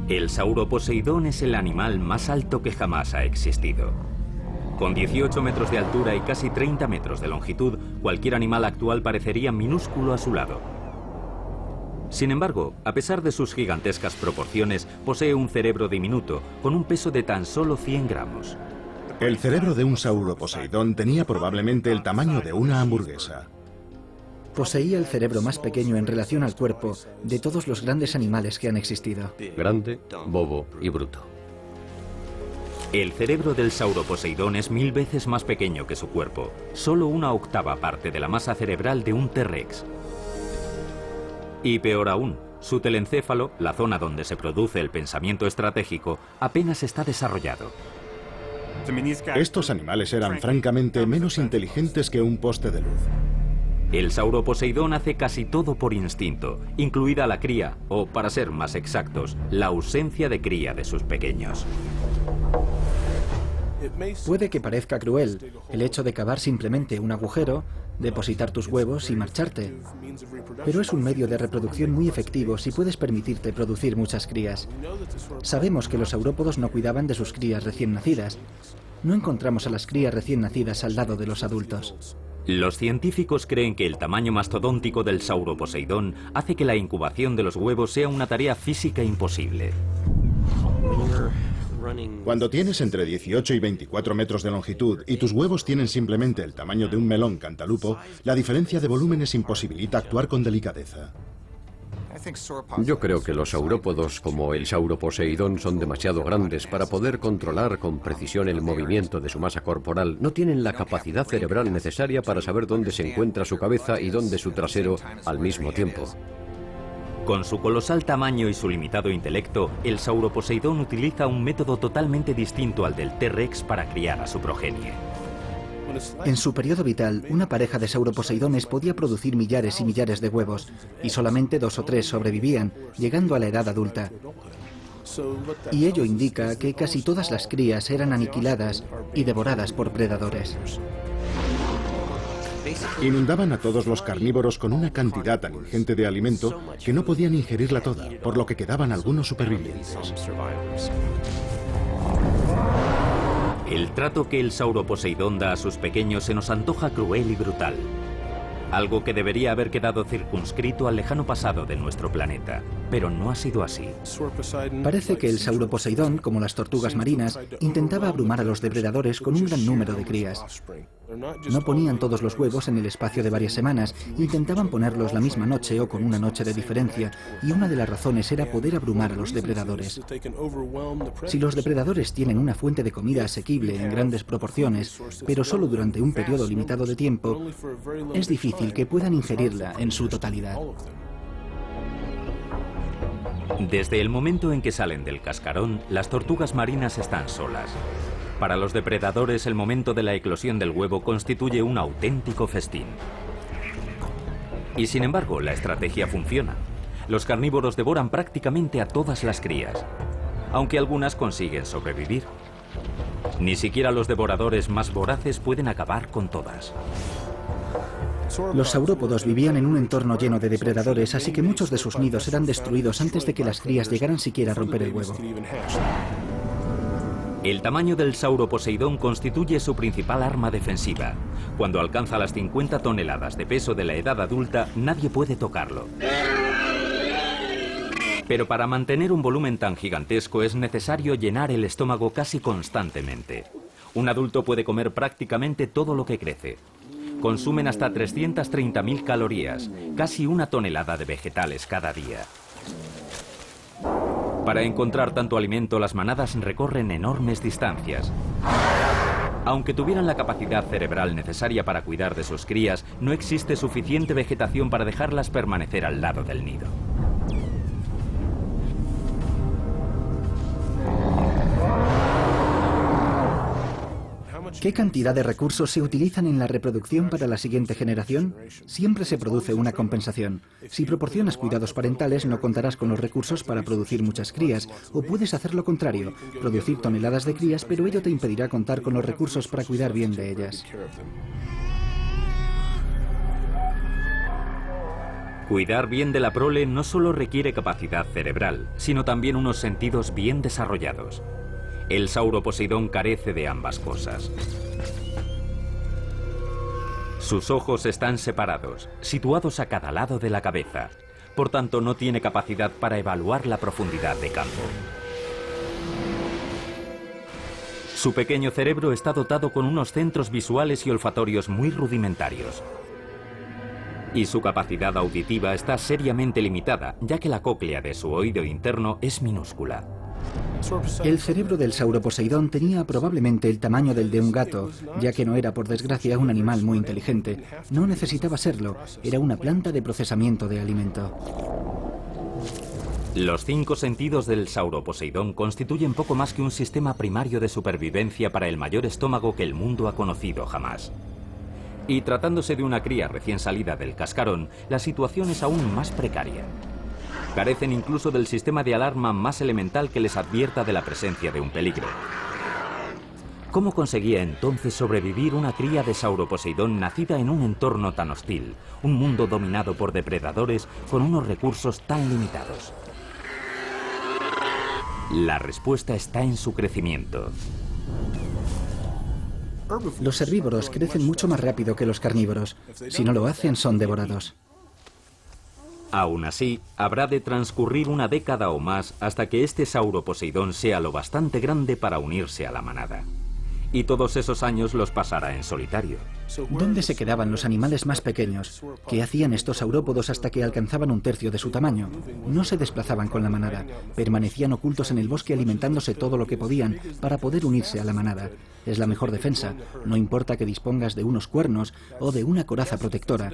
El sauroposeidón es el animal más alto que jamás ha existido. Con 18 metros de altura y casi 30 metros de longitud, cualquier animal actual parecería minúsculo a su lado. Sin embargo, a pesar de sus gigantescas proporciones, posee un cerebro diminuto, con un peso de tan solo 100 gramos. El cerebro de un sauroposeidón tenía probablemente el tamaño de una hamburguesa. Poseía el cerebro más pequeño en relación al cuerpo de todos los grandes animales que han existido. Grande, bobo y bruto. El cerebro del sauroposeidón es 1000 veces más pequeño que su cuerpo, solo una octava parte de la masa cerebral de un T-Rex. Y peor aún, su telencéfalo, la zona donde se produce el pensamiento estratégico, apenas está desarrollado. Estos animales eran francamente menos inteligentes que un poste de luz. El sauroposeidón hace casi todo por instinto, incluida la cría, o para ser más exactos, la ausencia de cría de sus pequeños. Puede que parezca cruel el hecho de cavar simplemente un agujero, depositar tus huevos y marcharte. Pero es un medio de reproducción muy efectivo si puedes permitirte producir muchas crías. Sabemos que los saurópodos no cuidaban de sus crías recién nacidas. No encontramos a las crías recién nacidas al lado de los adultos. Los científicos creen que el tamaño mastodóntico del sauroposeidón hace que la incubación de los huevos sea una tarea física imposible. Cuando tienes entre 18 y 24 metros de longitud y tus huevos tienen simplemente el tamaño de un melón cantalupo, la diferencia de volúmenes imposibilita actuar con delicadeza. Yo creo que los saurópodos, como el sauroposeidón, son demasiado grandes para poder controlar con precisión el movimiento de su masa corporal. No tienen la capacidad cerebral necesaria para saber dónde se encuentra su cabeza y dónde su trasero al mismo tiempo. Con su colosal tamaño y su limitado intelecto, el sauroposeidón utiliza un método totalmente distinto al del T-Rex para criar a su progenie. En su periodo vital, una pareja de sauroposeidones podía producir millares y millares de huevos, y solamente 2 o 3 sobrevivían, llegando a la edad adulta. Y ello indica que casi todas las crías eran aniquiladas y devoradas por predadores. Inundaban a todos los carnívoros con una cantidad tan ingente de alimento que no podían ingerirla toda, por lo que quedaban algunos supervivientes. El trato que el sauroposeidón da a sus pequeños se nos antoja cruel y brutal. Algo que debería haber quedado circunscrito al lejano pasado de nuestro planeta, pero no ha sido así. Parece que el sauroposeidón, como las tortugas marinas, intentaba abrumar a los depredadores con un gran número de crías. No ponían todos los huevos en el espacio de varias semanas, intentaban ponerlos la misma noche o con una noche de diferencia, y una de las razones era poder abrumar a los depredadores. Si los depredadores tienen una fuente de comida asequible en grandes proporciones, pero solo durante un periodo limitado de tiempo, es difícil que puedan ingerirla en su totalidad. Desde el momento en que salen del cascarón, las tortugas marinas están solas. Para los depredadores, el momento de la eclosión del huevo constituye un auténtico festín. Y sin embargo, la estrategia funciona. Los carnívoros devoran prácticamente a todas las crías, aunque algunas consiguen sobrevivir. Ni siquiera los devoradores más voraces pueden acabar con todas. Los saurópodos vivían en un entorno lleno de depredadores, así que muchos de sus nidos eran destruidos antes de que las crías llegaran siquiera a romper el huevo. El tamaño del sauroposeidón constituye su principal arma defensiva. Cuando alcanza las 50 toneladas de peso de la edad adulta, nadie puede tocarlo. Pero para mantener un volumen tan gigantesco es necesario llenar el estómago casi constantemente. Un adulto puede comer prácticamente todo lo que crece. Consumen hasta 330.000 calorías, casi 1 tonelada de vegetales cada día. Para encontrar tanto alimento, las manadas recorren enormes distancias. Aunque tuvieran la capacidad cerebral necesaria para cuidar de sus crías, no existe suficiente vegetación para dejarlas permanecer al lado del nido. ¿Qué cantidad de recursos se utilizan en la reproducción para la siguiente generación? Siempre se produce una compensación. Si proporcionas cuidados parentales, no contarás con los recursos para producir muchas crías, o puedes hacer lo contrario, producir toneladas de crías, pero ello te impedirá contar con los recursos para cuidar bien de ellas. Cuidar bien de la prole no solo requiere capacidad cerebral, sino también unos sentidos bien desarrollados. El sauroposeidón carece de ambas cosas. Sus ojos están separados, situados a cada lado de la cabeza. Por tanto, no tiene capacidad para evaluar la profundidad de campo. Su pequeño cerebro está dotado con unos centros visuales y olfatorios muy rudimentarios. Y su capacidad auditiva está seriamente limitada, ya que la cóclea de su oído interno es minúscula. El cerebro del sauroposeidón tenía probablemente el tamaño del de un gato, ya que no era, por desgracia, un animal muy inteligente. No necesitaba serlo, era una planta de procesamiento de alimento. Los 5 sentidos del sauroposeidón constituyen poco más que un sistema primario de supervivencia para el mayor estómago que el mundo ha conocido jamás. Y tratándose de una cría recién salida del cascarón, la situación es aún más precaria. Carecen incluso del sistema de alarma más elemental que les advierta de la presencia de un peligro. ¿Cómo conseguía entonces sobrevivir una cría de sauroposeidón nacida en un entorno tan hostil, un mundo dominado por depredadores con unos recursos tan limitados? La respuesta está en su crecimiento. Los herbívoros crecen mucho más rápido que los carnívoros. Si no lo hacen, son devorados. Aún así, habrá de transcurrir una década o más hasta que este sauroposeidón sea lo bastante grande para unirse a la manada. Y todos esos años los pasará en solitario. ¿Dónde se quedaban los animales más pequeños? ¿Qué hacían estos saurópodos hasta que alcanzaban un tercio de su tamaño? No se desplazaban con la manada. Permanecían ocultos en el bosque alimentándose todo lo que podían para poder unirse a la manada. Es la mejor defensa. No importa que dispongas de unos cuernos o de una coraza protectora.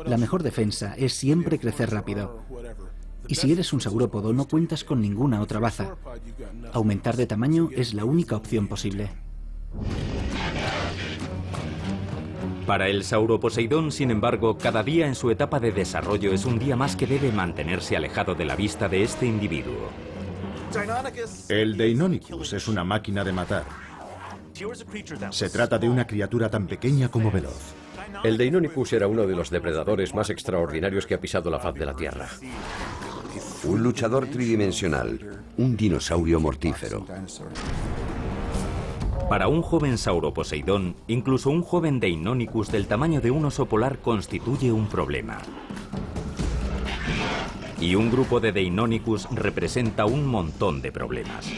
La mejor defensa es siempre crecer rápido. Y si eres un saurópodo, no cuentas con ninguna otra baza. Aumentar de tamaño es la única opción posible. Para el sauroposeidón, sin embargo, cada día en su etapa de desarrollo es un día más que debe mantenerse alejado de la vista de este individuo. El Deinonychus es una máquina de matar. Se trata de una criatura tan pequeña como veloz. El Deinonychus era uno de los depredadores más extraordinarios que ha pisado la faz de la Tierra. Un luchador tridimensional, un dinosaurio mortífero. Para un joven sauroposeidón, incluso un joven Deinonychus del tamaño de un oso polar constituye un problema. Y un grupo de Deinonychus representa un montón de problemas.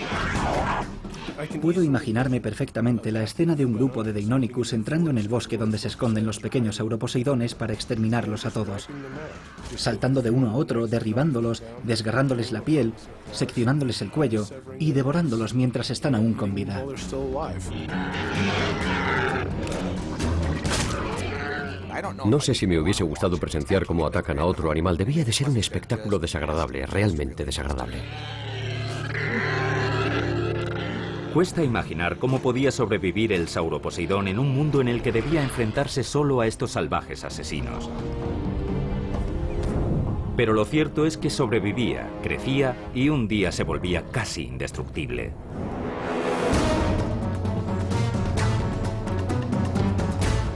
Puedo imaginarme perfectamente la escena de un grupo de Deinonychus entrando en el bosque donde se esconden los pequeños sauroposeidones para exterminarlos a todos. Saltando de uno a otro, derribándolos, desgarrándoles la piel, seccionándoles el cuello y devorándolos mientras están aún con vida. No sé si me hubiese gustado presenciar cómo atacan a otro animal. Debía de ser un espectáculo desagradable, realmente desagradable. Cuesta imaginar cómo podía sobrevivir el sauroposeidón en un mundo en el que debía enfrentarse solo a estos salvajes asesinos. Pero lo cierto es que sobrevivía, crecía y un día se volvía casi indestructible.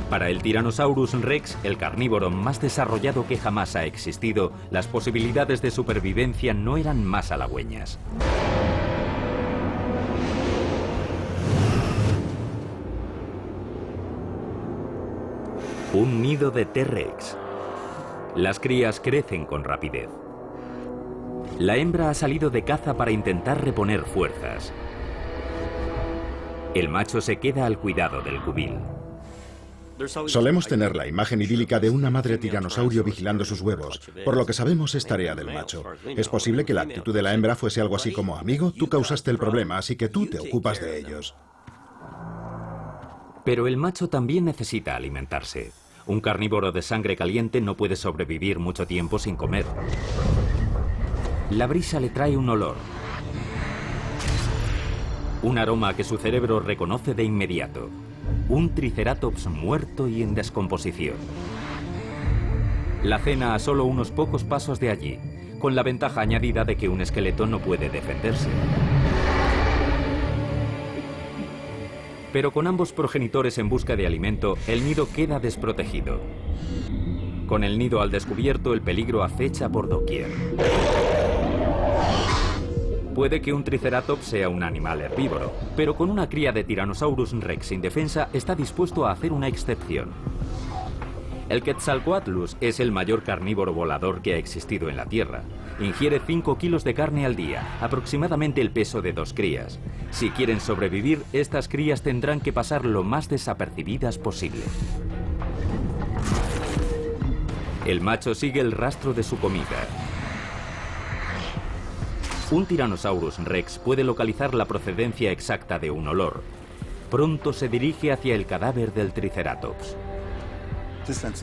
Para el Tyrannosaurus Rex, el carnívoro más desarrollado que jamás ha existido, las posibilidades de supervivencia no eran más halagüeñas. Un nido de T-Rex. Las crías crecen con rapidez. La hembra ha salido de caza para intentar reponer fuerzas. El macho se queda al cuidado del cubil. Solemos tener la imagen idílica de una madre tiranosaurio vigilando sus huevos. Por lo que sabemos es tarea del macho. Es posible que la actitud de la hembra fuese algo así como: amigo, tú causaste el problema, así que tú te ocupas de ellos. Pero el macho también necesita alimentarse. Un carnívoro de sangre caliente no puede sobrevivir mucho tiempo sin comer. La brisa le trae un olor. Un aroma que su cerebro reconoce de inmediato. Un triceratops muerto y en descomposición. La cena a solo unos pocos pasos de allí, con la ventaja añadida de que un esqueleto no puede defenderse. Pero con ambos progenitores en busca de alimento, el nido queda desprotegido. Con el nido al descubierto, el peligro acecha por doquier. Puede que un triceratops sea un animal herbívoro, pero con una cría de Tyrannosaurus rex indefensa está dispuesto a hacer una excepción. El Quetzalcoatlus es el mayor carnívoro volador que ha existido en la Tierra. Ingiere 5 kilos de carne al día, aproximadamente el peso de 2 crías. Si quieren sobrevivir, estas crías tendrán que pasar lo más desapercibidas posible. El macho sigue el rastro de su comida. Un Tyrannosaurus rex puede localizar la procedencia exacta de un olor. Pronto se dirige hacia el cadáver del Triceratops.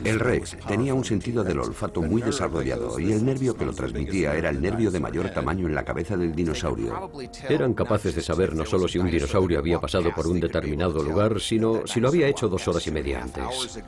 El Rex tenía un sentido del olfato muy desarrollado y el nervio que lo transmitía era el nervio de mayor tamaño en la cabeza del dinosaurio. Eran capaces de saber no solo si un dinosaurio había pasado por un determinado lugar, sino si lo había hecho 2 horas y media antes.